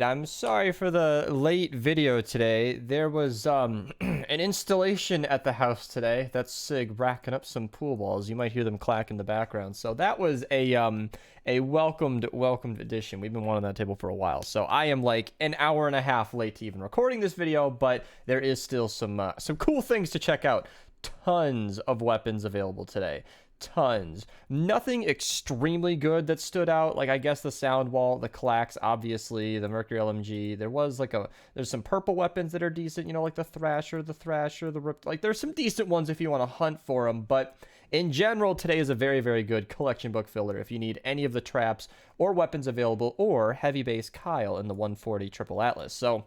right, I'm sorry for the late video today. There was an installation at the house today. That's Sig racking up some pool balls. You might hear them clack in the background. So that was a welcomed addition. We've been wanting that table for a while. So I am like an hour and a half late to even recording this video, but there is still some cool things to check out. Tons of weapons available today. Tons. Nothing extremely good that stood out. Like, I guess the sound wall, the clacks, obviously, the Mercury LMG. There's some purple weapons that are decent, you know, like the Thrasher, the Rip. Like, there's some decent ones if you want to hunt for them, but in general, today is a very, very good collection book filler if you need any of the traps or weapons available, or heavy base Kyle in the 140 Triple Atlas. So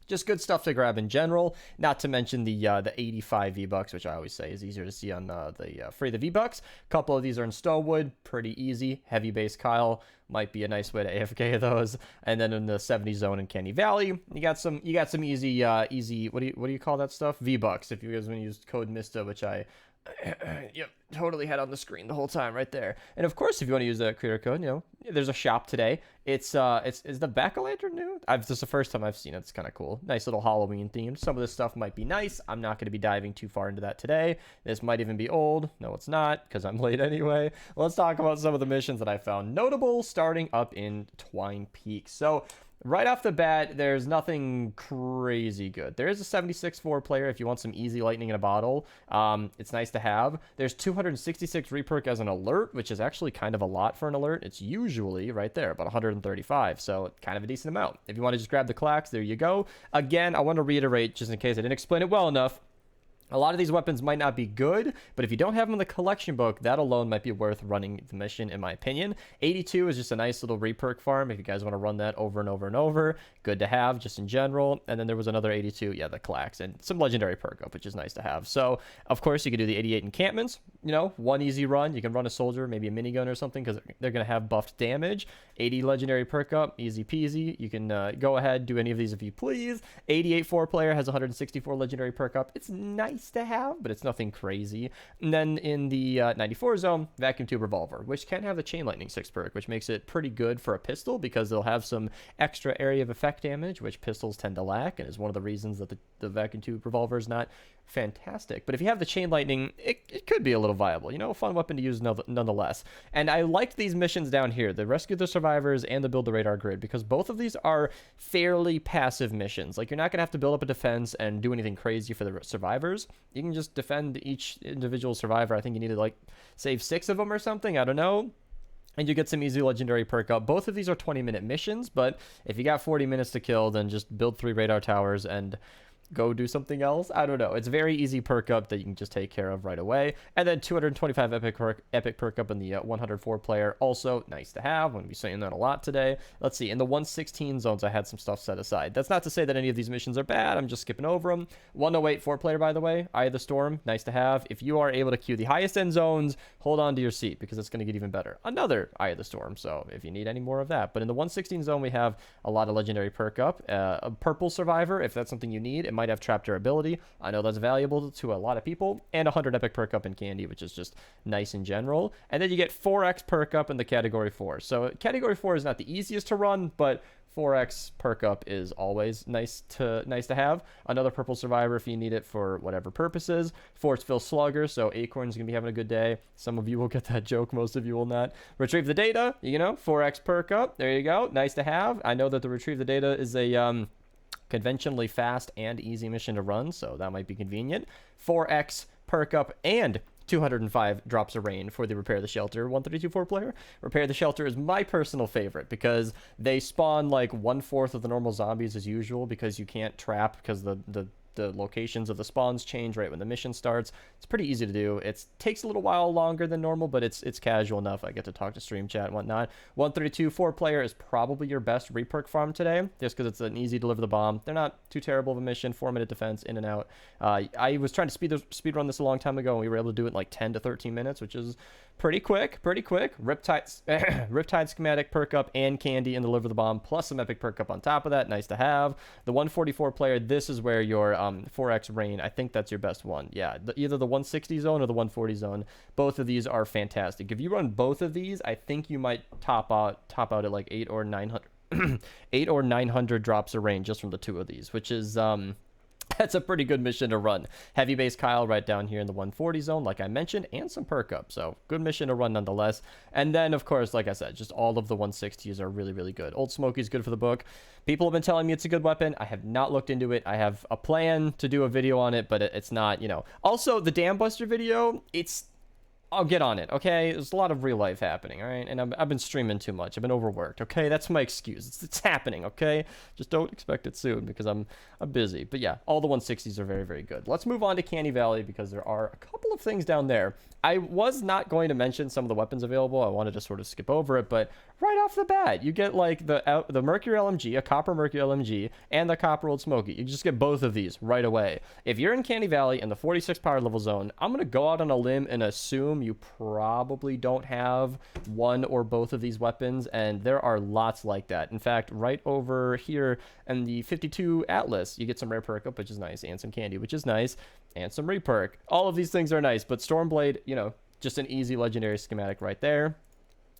just good stuff to grab in general, not to mention the 85 V-Bucks, which I always say is easier to see on the Free the V-Bucks. A couple of these are in Stonewood, pretty easy. Heavy base Kyle might be a nice way to AFK those. And then in the 70 zone in Candy Valley, you got some easy, what do you call that stuff? V-Bucks, if you guys want to use code Mista, which I yep, totally had on the screen the whole time right there. And of course, if you want to use that creator code, you know, there's a shop today. Is the Back-O-Lantern new? This is the first time I've seen it. It's kind of cool. Nice little Halloween theme. Some of this stuff might be nice. I'm not going to be diving too far into that today. This might even be old. No, it's not, because I'm late anyway. Let's talk about some of the missions that I found notable starting up in Twine Peaks. So right off the bat, there's nothing crazy good. There is a 76-4 player if you want some easy lightning in a bottle. It's nice to have. There's 266 reperk as an alert, which is actually kind of a lot for an alert. It's usually right there, about 135, so kind of a decent amount. If you want to just grab the clacks, there you go. Again, I want to reiterate, just in case I didn't explain it well enough, a lot of these weapons might not be good, but if you don't have them in the collection book, that alone might be worth running the mission, in my opinion. 82 is just a nice little reperk farm if you guys want to run that over and over and over. Good to have, just in general. And then there was another 82, yeah, the clacks, and some legendary perk up, which is nice to have. So, of course, you could do the 88 encampments. You know, one easy run. You can run a soldier, maybe a minigun or something, because they're going to have buffed damage. 80 legendary perk up, easy peasy. You can go ahead, do any of these if you please. 88 4-player has 164 legendary perk up. It's nice to have, but it's nothing crazy. And then in the 94 zone, vacuum tube revolver, which can have the chain lightning 6 perk, which makes it pretty good for a pistol because they'll have some extra area of effect damage, which pistols tend to lack, and is one of the reasons that the vacuum tube revolver is not fantastic. But if you have the chain lightning, it could be a little viable, you know, a fun weapon to use nonetheless. And I liked these missions down here, the rescue the survivors and the build the radar grid, because both of these are fairly passive missions. Like, you're not gonna have to build up a defense and do anything crazy for the survivors. You can just defend each individual survivor. I think you need to like save 6 of them or something, I don't know, and you get some easy legendary perk up. Both of these are 20-minute missions, but if you got 40 minutes to kill, then just build 3 radar towers and go do something else. I don't know. It's very easy perk up that you can just take care of right away. And then 225 epic perk up in the 104 player. Also nice to have. I'm going to be saying that a lot today. Let's see. In the 116 zones, I had some stuff set aside. That's not to say that any of these missions are bad. I'm just skipping over them. 108 4-player, by the way. Eye of the Storm. Nice to have. If you are able to queue the highest end zones, hold on to your seat because it's going to get even better. Another Eye of the Storm. So if you need any more of that. But in the 116 zone, we have a lot of legendary perk up. A purple survivor, if that's something you need. It might have trap durability. I know that's valuable to a lot of people. And 100 epic perk up in candy, which is just nice in general. And then you get 4x perk up in the category 4. So category 4 is not the easiest to run, but 4x perk up is always nice to have. Another purple survivor if you need it for whatever purposes. Forceville Slugger, so Acorn's gonna be having a good day. Some of you will get that joke, most of you will not. Retrieve the data, you know, 4x perk up. There you go, nice to have. I know that the retrieve the data is a conventionally fast and easy mission to run, so that might be convenient. 4x perk up and 205 drops of rain for the Repair the Shelter 132 4-player. Repair the Shelter is my personal favorite because they spawn like 1/4 of the normal zombies as usual because you can't trap because the locations of the spawns change right when the mission starts. It's pretty easy to do. It takes a little while longer than normal, but it's casual enough. I get to talk to stream chat and whatnot. 132 4-player is probably your best reperk farm today, just because it's an easy deliver the bomb. They're not too terrible of a mission. 4-minute defense, in and out. I was trying to speed run this a long time ago, and we were able to do it in like 10 to 13 minutes, which is pretty quick. Riptide schematic perk up and candy and deliver the bomb, plus some epic perk up on top of that. Nice to have. The 144 player, this is where your 4x rain, I think that's your best one. Yeah, either the 160 zone or the 140 zone. Both of these are fantastic. If you run both of these, I think you might top out at like 800 or 900 8 or 900 drops of rain just from the 2 of these, which is that's a pretty good mission to run. Heavy base Kyle right down here in the 140 zone, like I mentioned, and some PERKUP. So good mission to run nonetheless. And then, of course, like I said, just all of the 160s are really, really good. Old Smokey's good for the book. People have been telling me it's a good weapon. I have not looked into it. I have a plan to do a video on it, but it's not, you know. Also, the Dam Buster video, I'll get on it, okay? There's a lot of real life happening, all right? And I've been streaming too much. I've been overworked, okay? That's my excuse. It's happening, okay? Just don't expect it soon because I'm busy. But yeah, all the 160s are very, very good. Let's move on to Canny Valley because there are a couple of things down there. I was not going to mention some of the weapons available. I wanted to sort of skip over it, but right off the bat, you get like the Mercury LMG, a copper Mercury LMG, and the copper Old Smoky. You just get both of these right away. If you're in Canny Valley in the 46 power level zone, I'm going to go out on a limb and assume you probably don't have one or both of these weapons, and there are lots like that. In fact, right over here in the 52 Atlas, you get some rare PERKUP, which is nice, and some candy, which is nice, and some reperk. All of these things are nice, but Stormblade, you know, just an easy legendary schematic right there.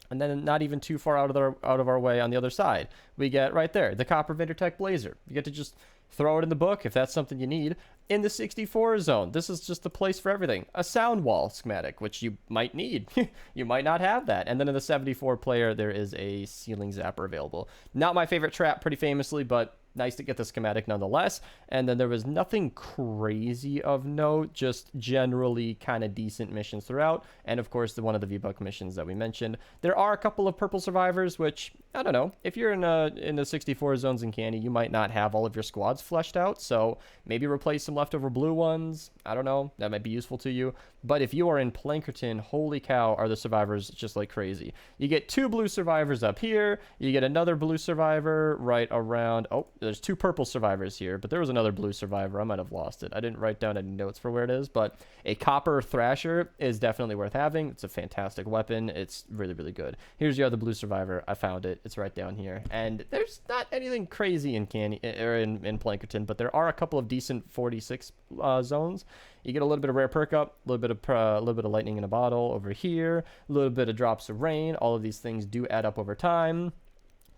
And then not even too far out of our way on the other side, we get right there the copper Vindertech Blazer. You get to just throw it in the book if that's something you need. In the 64 zone, this is just the place for everything. A sound wall schematic, which you might need. You might not have that. And then in the 74 player, there is a ceiling zapper available. Not my favorite trap, pretty famously, but nice to get the schematic nonetheless. And then there was nothing crazy of note, just generally kind of decent missions throughout. And of course, one of the VBUCK missions that we mentioned. There are a couple of purple survivors, which, I don't know, if you're in the 64 zones in Candy, you might not have all of your squads fleshed out. So maybe replace some leftover blue ones. I don't know. That might be useful to you. But if you are in Plankerton, holy cow, are the survivors just like crazy. You get 2 blue survivors up here. You get another blue survivor right around. Oh, there's 2 purple survivors here, but there was another blue survivor. I might have lost it. I didn't write down any notes for where it is, but a copper Thrasher is definitely worth having. It's a fantastic weapon. It's really, really good. Here's your other blue survivor. I found it. It's right down here. And there's not anything crazy in Candy or in Plankerton, but there are a couple of decent 46 zones. You get a little bit of rare PERKUP, a little bit of lightning in a bottle over here, a little bit of drops of rain. All of these things do add up over time.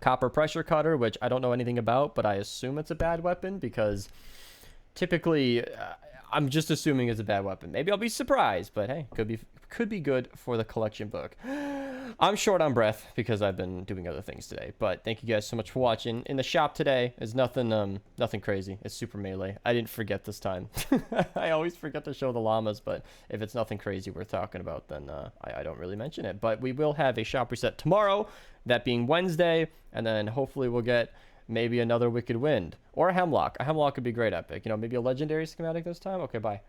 Copper pressure cutter, which I don't know anything about, but I assume it's a bad weapon because typically I'm just assuming it's a bad weapon. Maybe I'll be surprised, but hey, could be good for the collection book. I'm short on breath because I've been doing other things today, but thank you guys so much for watching. In the shop today is nothing crazy. It's super melee. I didn't forget this time. I always forget to show the llamas, but if it's nothing crazy worth talking about, then I don't really mention it. But we will have a shop reset tomorrow, that being Wednesday, and then hopefully we'll get maybe another Wicked Wind or a Hemlock. A Hemlock would be great epic. You know, maybe a legendary schematic this time. Okay, bye.